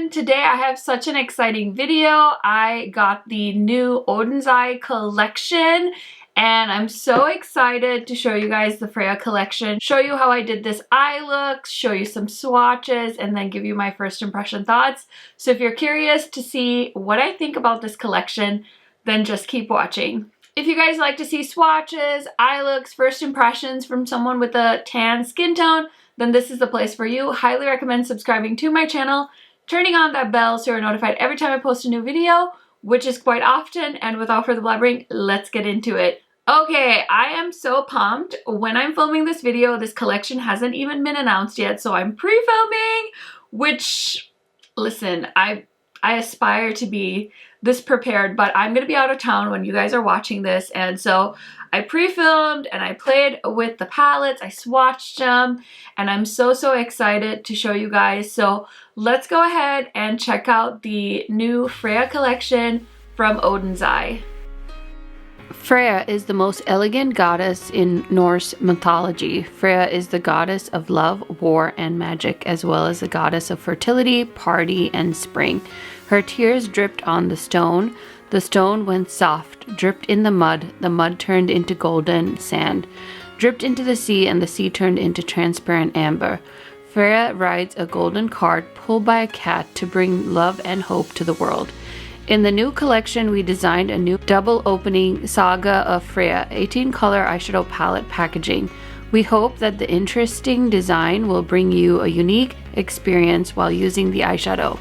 everyone! Today I have such an exciting video. I got the new Oden's Eye collection and I'm so excited to show you guys the Freja collection, show you how I did this eye look, show you some swatches, and then give you my first impression thoughts. So if you're curious to see what I think about this collection, then just keep watching. If you guys like to see swatches, eye looks, first impressions from someone with a tan skin tone, then this is the place for you. Highly recommend subscribing to my channel, turning on that bell so you're notified every time I post a new video, which is quite often. And without further blabbering, let's get into it. Okay, I am so pumped. When I'm filming this video, this collection hasn't even been announced yet, so I'm pre-filming, which, listen, I aspire to be this prepared, but I'm gonna be out of town when you guys are watching this, and so I pre-filmed and I played with the palettes, I swatched them, and I'm so excited to show you guys. So let's go ahead and check out the new Freja collection from Oden's Eye. Freja is the most elegant goddess in Norse mythology. Freja is the goddess of love, war, and magic, as well as the goddess of fertility, party, and spring. Her tears dripped on the stone. The stone went soft, dripped in the mud turned into golden sand, dripped into the sea, and the sea turned into transparent amber. Freja rides a golden cart pulled by a cat to bring love and hope to the world. In the new collection, we designed a new double opening Saga of Freja 18-color eyeshadow palette packaging. We hope that the interesting design will bring you a unique experience while using the eyeshadow.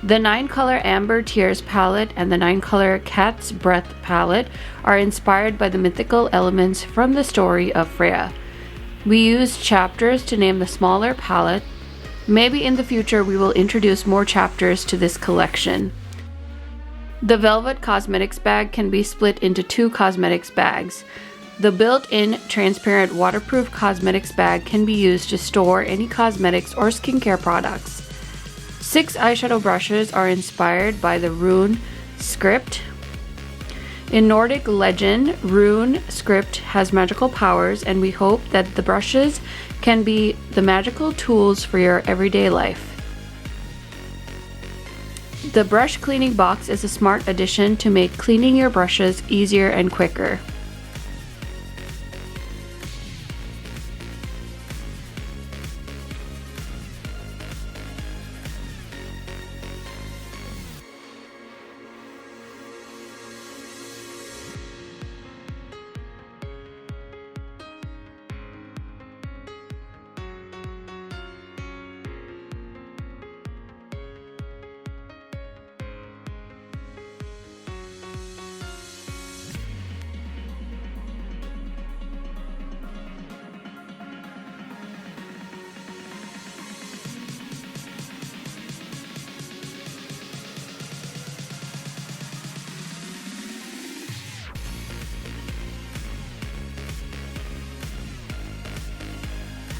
The 9-color Amber Tears palette and the 9-color Cat's Breath palette are inspired by the mythical elements from the story of Freja. We used chapters to name the smaller palette. Maybe in the future we will introduce more chapters to this collection. The Velvet Cosmetics bag can be split into 2 cosmetics bags. The built-in transparent waterproof cosmetics bag can be used to store any cosmetics or skincare products. 6 eyeshadow brushes are inspired by the rune script. In Nordic legend, rune script has magical powers, and we hope that the brushes can be the magical tools for your everyday life. The brush cleaning box is a smart addition to make cleaning your brushes easier and quicker.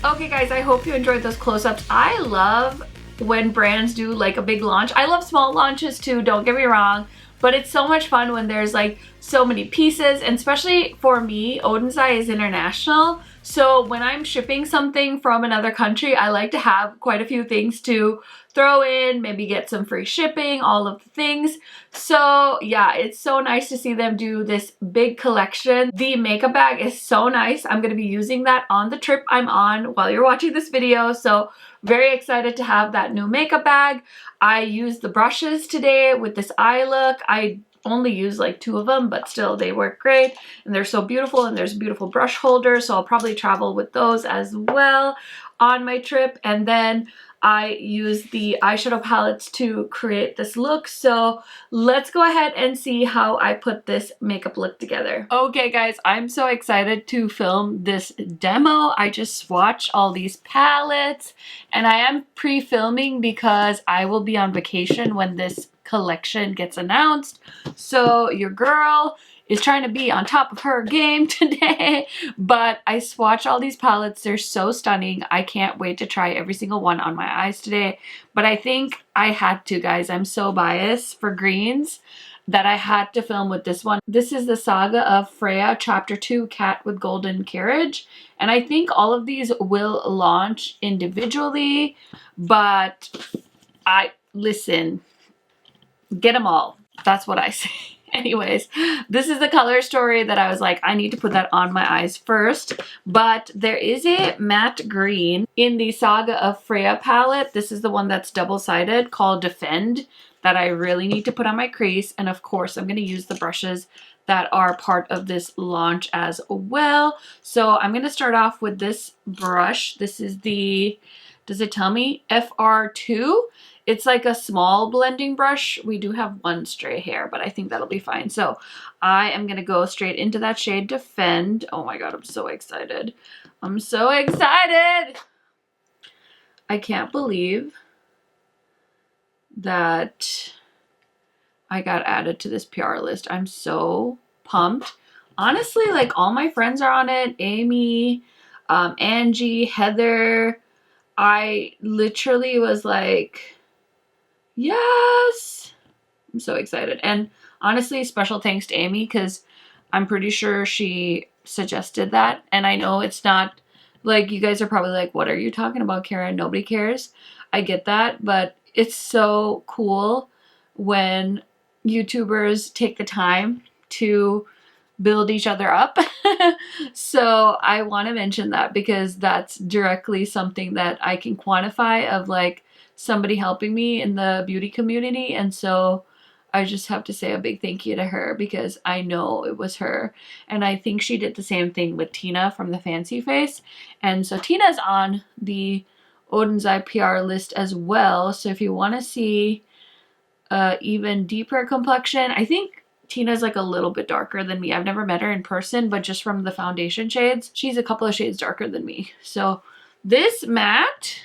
Okay guys, I hope you enjoyed those close-ups. I love when brands do like a big launch. I love small launches too, don't get me wrong, but it's so much fun when there's like so many pieces, and especially for me, Oden's Eye is international. So when I'm shipping something from another country, I like to have quite a few things to throw in, maybe get some free shipping, all of the things. So yeah, it's so nice to see them do this big collection. The makeup bag is so nice. I'm going to be using that on the trip I'm on while you're watching this video. So very excited to have that new makeup bag. I used the brushes today with this eye look. I only use like 2 of them, but still they work great and they're so beautiful, and there's a beautiful brush holder, so I'll probably travel with those as well on my trip. And then I use the eyeshadow palettes to create this look. So let's go ahead and see how I put this makeup look together. Okay guys, I'm so excited to film this demo. I just swatched all these palettes and I am pre-filming because I will be on vacation when this collection gets announced. So your girl is trying to be on top of her game today, but I swatched all these palettes. They're so stunning. I can't wait to try every single one on my eyes today, but I think I had to, guys. I'm so biased for greens that I had to film with this one. This is the Saga of Freja Chapter 2 Cat with Golden Carriage, and I think all of these will launch individually, but listen, get them all. That's what I say. Anyways, this is the color story that I was like, I need to put that on my eyes first. But there is a matte green in the Saga of Freja palette. This is the one that's double-sided called Defend that I really need to put on my crease. And of course, I'm going to use the brushes that are part of this launch as well. So I'm going to start off with this brush. This is the, does it tell me? FR2. It's like a small blending brush. We do have one stray hair, but I think that'll be fine. So I am going to go straight into that shade Defend. Oh my God, I'm so excited. I'm so excited. I can't believe that I got added to this PR list. I'm so pumped. Honestly, like all my friends are on it. Amy, Angie, Heather. I literally was like, yes. I'm so excited. And honestly, special thanks to Amy because I'm pretty sure she suggested that. And I know it's not like, you guys are probably like, what are you talking about, Karen? Nobody cares. I get that, but it's so cool when YouTubers take the time to build each other up. So I want to mention that because that's directly something that I can quantify of like somebody helping me in the beauty community. And so I just have to say a big thank you to her because I know it was her. And I think she did the same thing with Tina from the Fancy Face. And so Tina's on the Oden's Eye PR list as well. So if you want to see even deeper complexion, I think Tina's like a little bit darker than me. I've never met her in person, but just from the foundation shades, she's a couple of shades darker than me. So this matte,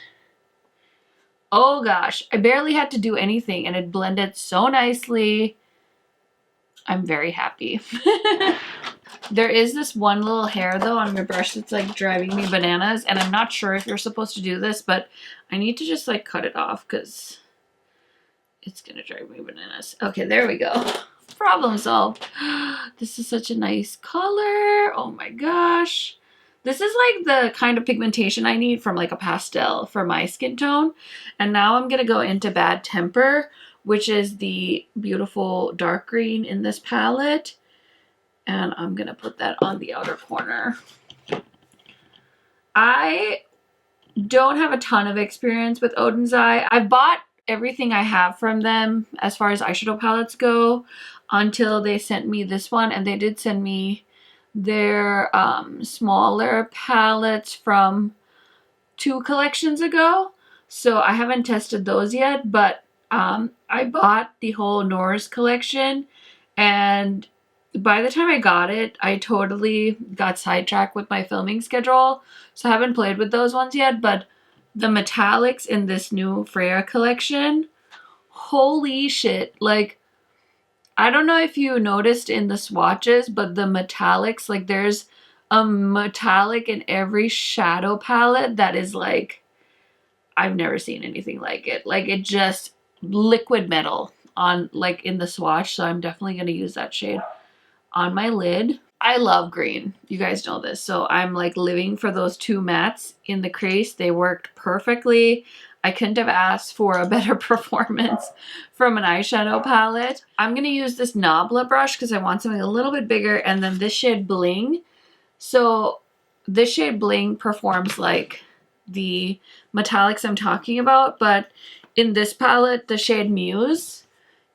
oh gosh, I barely had to do anything and it blended so nicely. I'm very happy. There is this one little hair though on my brush that's like driving me bananas, and I'm not sure if you're supposed to do this, but I need to just like cut it off because it's gonna drive me bananas. Okay, there we go. Problem solved. This is such a nice color. Oh my gosh. This is like the kind of pigmentation I need from like a pastel for my skin tone. And now I'm gonna go into Bad Temper, which is the beautiful dark green in this palette. And I'm gonna put that on the outer corner. I don't have a ton of experience with Oden's Eye. I've bought everything I have from them as far as eyeshadow palettes go until they sent me this one, and they did send me their smaller palettes from 2 collections ago. So I haven't tested those yet, but I bought the whole Norse collection, and by the time I got it, I totally got sidetracked with my filming schedule. So I haven't played with those ones yet, but the metallics in this new Freja collection, holy shit. Like, I don't know if you noticed in the swatches, but the metallics, like there's a metallic in every shadow palette that is like, I've never seen anything like it. Like it just liquid metal on like in the swatch. So I'm definitely going to use that shade on my lid. I love green. You guys know this. So I'm like living for those 2 mattes in the crease. They worked perfectly. I couldn't have asked for a better performance from an eyeshadow palette. I'm going to use this Nabla brush because I want something a little bit bigger. And then this shade Bling. So this shade Bling performs like the metallics I'm talking about. But in this palette, the shade Muse,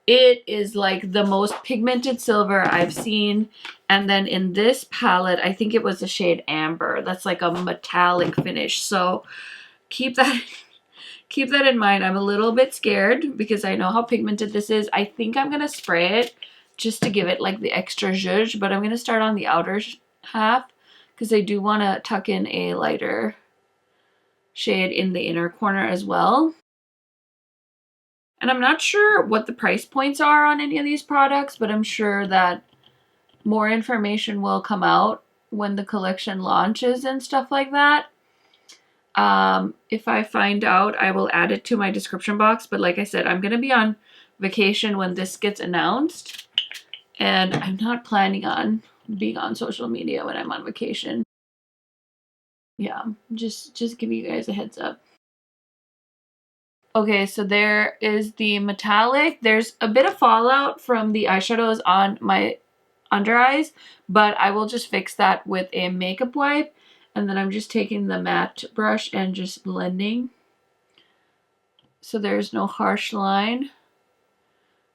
it is like the most pigmented silver I've seen. And then in this palette, I think it was the shade Amber. That's like a metallic finish. So keep that in mind. I'm a little bit scared because I know how pigmented this is. I think I'm going to spray it just to give it like the extra zhuzh. But I'm going to start on the outer half because I do want to tuck in a lighter shade in the inner corner as well. And I'm not sure what the price points are on any of these products, but I'm sure that more information will come out when the collection launches and stuff like that. If I find out, I will add it to my description box. But like I said, I'm going to be on vacation when this gets announced. And I'm not planning on being on social media when I'm on vacation. Yeah, just give you guys a heads up. Okay, so there is the metallic. There's a bit of fallout from the eyeshadows on my under eyes, but I will just fix that with a makeup wipe. And then I'm just taking the matte brush and just blending, so there's no harsh line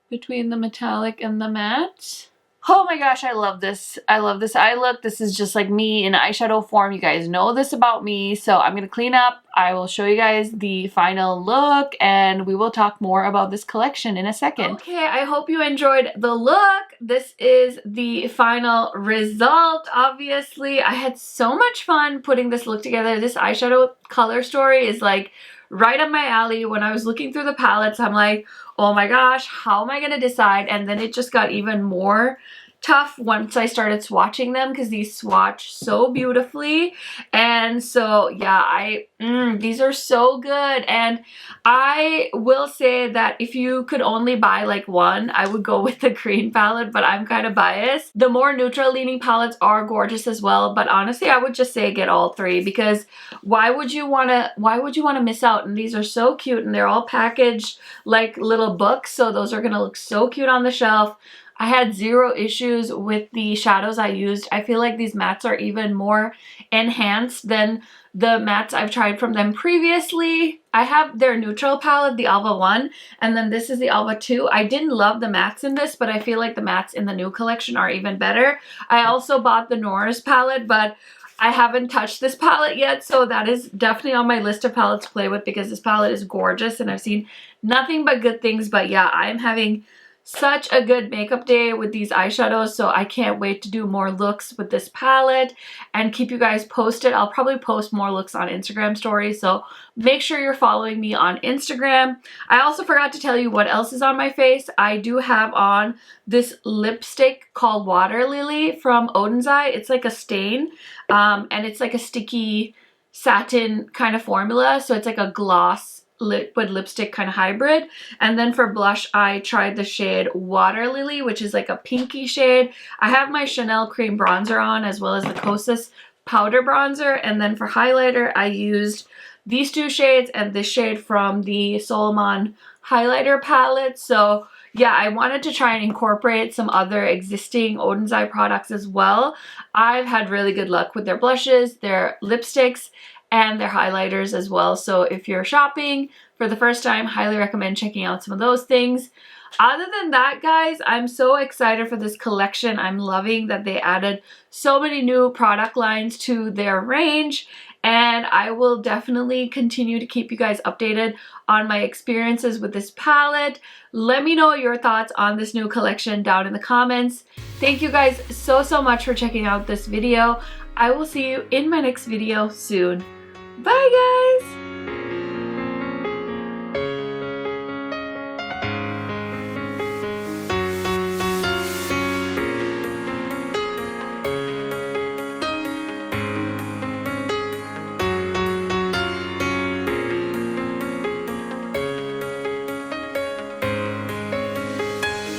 between the metallic and the matte. Oh my gosh, I love this. I love this eye look. This is just like me in eyeshadow form. You guys know this about me. So I'm going to clean up. I will show you guys the final look and we will talk more about this collection in a second. Okay, I hope you enjoyed the look. This is the final result, obviously. I had so much fun putting this look together. This eyeshadow color story is like right up my alley. When I was looking through the palettes, I'm like, oh my gosh, how am I going to decide? And then it just got even more tough once I started swatching them because these swatch so beautifully. And so yeah, these are so good. And I will say that if you could only buy like one, I would go with the green palette, but I'm kind of biased. The more neutral leaning palettes are gorgeous as well, but honestly I would just say get all three, because why would you want to miss out? And these are so cute, and they're all packaged like little books, so those are going to look so cute on the shelf. I had zero issues with the shadows I used. I feel like these mattes are even more enhanced than the mattes I've tried from them previously. I have their neutral palette, the Alva 1, and then this is the Alva 2. I didn't love the mattes in this, but I feel like the mattes in the new collection are even better. I also bought the Nora's palette, but I haven't touched this palette yet, so that is definitely on my list of palettes to play with because this palette is gorgeous and I've seen nothing but good things. But yeah, I'm having such a good makeup day with these eyeshadows, so I can't wait to do more looks with this palette and keep you guys posted. I'll probably post more looks on Instagram stories, so make sure you're following me on Instagram. I also forgot to tell you what else is on my face. I do have on this lipstick called Water Lily from Oden's Eye. It's like a stain, and it's like a sticky satin kind of formula, so it's like a gloss liquid lipstick kind of hybrid. And then for blush, I tried the shade Water Lily, which is like a pinky shade. I have my Chanel cream bronzer on as well as the Kosas powder bronzer. And then for highlighter, I used these two shades and this shade from the Solomon highlighter palette. So yeah, I wanted to try and incorporate some other existing Oden's Eye products as well. I've had really good luck with their blushes, their lipsticks, and their highlighters as well. So if you're shopping for the first time, highly recommend checking out some of those things. Other than that, guys, I'm so excited for this collection. I'm loving that they added so many new product lines to their range, and I will definitely continue to keep you guys updated on my experiences with this palette. Let me know your thoughts on this new collection down in the comments. Thank you guys so much for checking out this video. I will see you in my next video soon. Bye, guys!